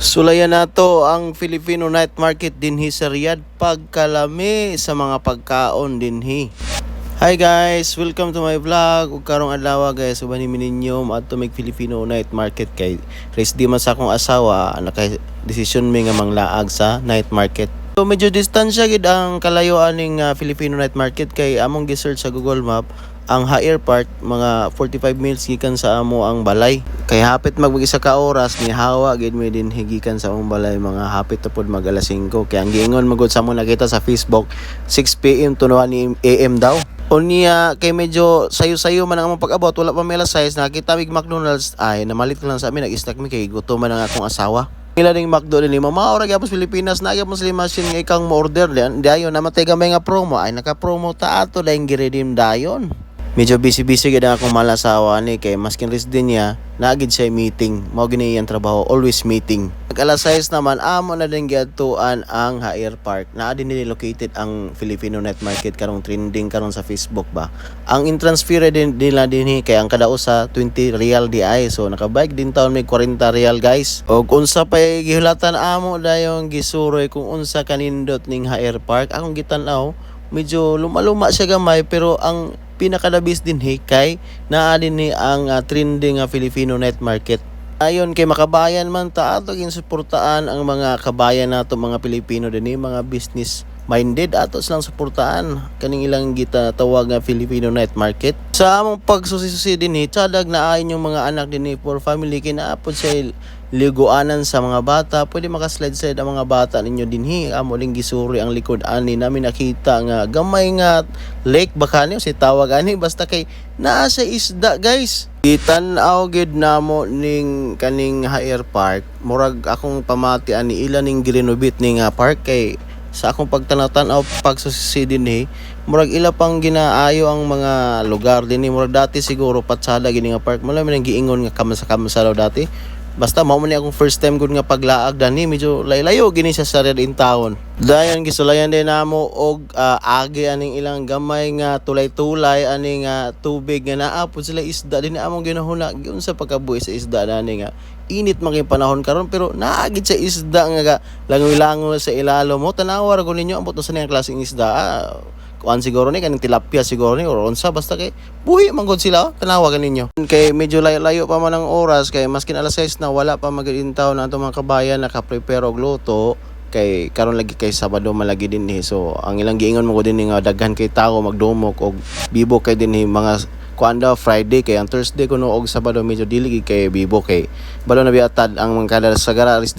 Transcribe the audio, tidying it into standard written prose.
Sulayan nato ang Filipino night market dinhi sa Riyadh pagkalami sa mga pagkaon dinhi. Hi guys, welcome to my vlog. Ug karong adlaw guys, uban mi ninyo adto mig Filipino night market kay race di man sa akong asawa naka desisyon mi nga manglaag sa night market. So medyo distansya gid ang kalayuan ning Filipino night market kay among gi-search sa Google Map ang Higher Park mga 45 minutes gikan sa amo ang balay. Kay hapit mag-isa ka oras ni hawa gid mi din higikan sa among balay mga hapit ta pod mag alas 5 kay ang giingon magud sa among nakita sa Facebook 6 PM to 1 AM daw. Unya kay medyo sayo-sayo man ang among pag-abot wala pa may alas 6 nakita mig McDonald's ay namalit lang sa amin nag-snack mi kay gutom man ang akong asawa. Ila ning McDo din mama ora gyapon Pilipinas na gyapon sila machine nga ikang mo order dayon namatay gamay nga promo ay naka-promo ta ato dayon gi-redeem dayon. Medyo busy-busy gid akong malasawa ni kay maskin ris din niya naagid siya meeting mao gini iyang trabaho always meeting. Pag alas 6 naman amo na din giadtuan ang Higher Park naa din nila located ang Filipino night market karong trending karon sa Facebook ba. Ang entrance fee din nila dinhi kay ang kada usa 20 real di ay so nakabike din taon may 40 real guys. Og unsa pa gihulatan amo dayon gisuroy kung unsa kanindot ning Higher Park akong gitan-aw medyo luma-luma siya gamay pero ang pinakadabis din kay naa din ni ang trending Filipino night market. Ayon kay makabayan man ta ato ginsuportaan ang mga kabayan nato mga Pilipino dinhi mga business minded ato silang suportaan kaning ilang gitatawag nga Filipino night market. Sa among pagsusi-susi dinhi tiyadag na ayon yung mga anak dinhi for family kay naapod sa liguanan sa mga bata pwede makaslide-slide ang mga bata ninyo dinhi amo ling gisuri ang likod ani namin nakita nga gamay nga lake baka niyo si tawag ani basta kay naa sa isda guys. Gitan-aw gid namo ning kaning Higher Park murag akong pamati ani ila ning girenovate ning park kay sa akong pagtanaw-tanaw pagsusi dinhi murag ila pang ginaayo ang mga lugar dinhi murag dati siguro patsada gini nga park mo lang nang giingon nga kamsa daw dati. Basta mao man ni akong first time gud nga paglaag dani medyo layo gini sa Riyadh in town. Dayon gisulayan din namo og agi aning ilang gamay nga tulay-tulay aning tubig nga naa pud sila isda dinhi among ginahuna giunsa pagkabuhi sa isda nani nga init man kay panahon karon pero naagid sa isda nga langoy-langoy sa ilalo mo tanawa ra gud ninyo ambot sa niyang klaseng isda. Kuan siguro ni kaning tilapia siguro ni or unsa basta kay buhi man gud sila tanawagan ninyo kay medyo layo pa man ang oras kay maskin alas 6 na wala pa mag-intaw na ato mga kabayan naka-prepare og luto kay karon lagi kay Sabado malagi din so ang ilang giingon mo ko din nga daghan kay tawo magdumok og bibo kay din mga kuan daw Friday kay ang Thursday kuno og Sabado medyo dili kay bibo kay balo na biatad ang mga kada sa gararis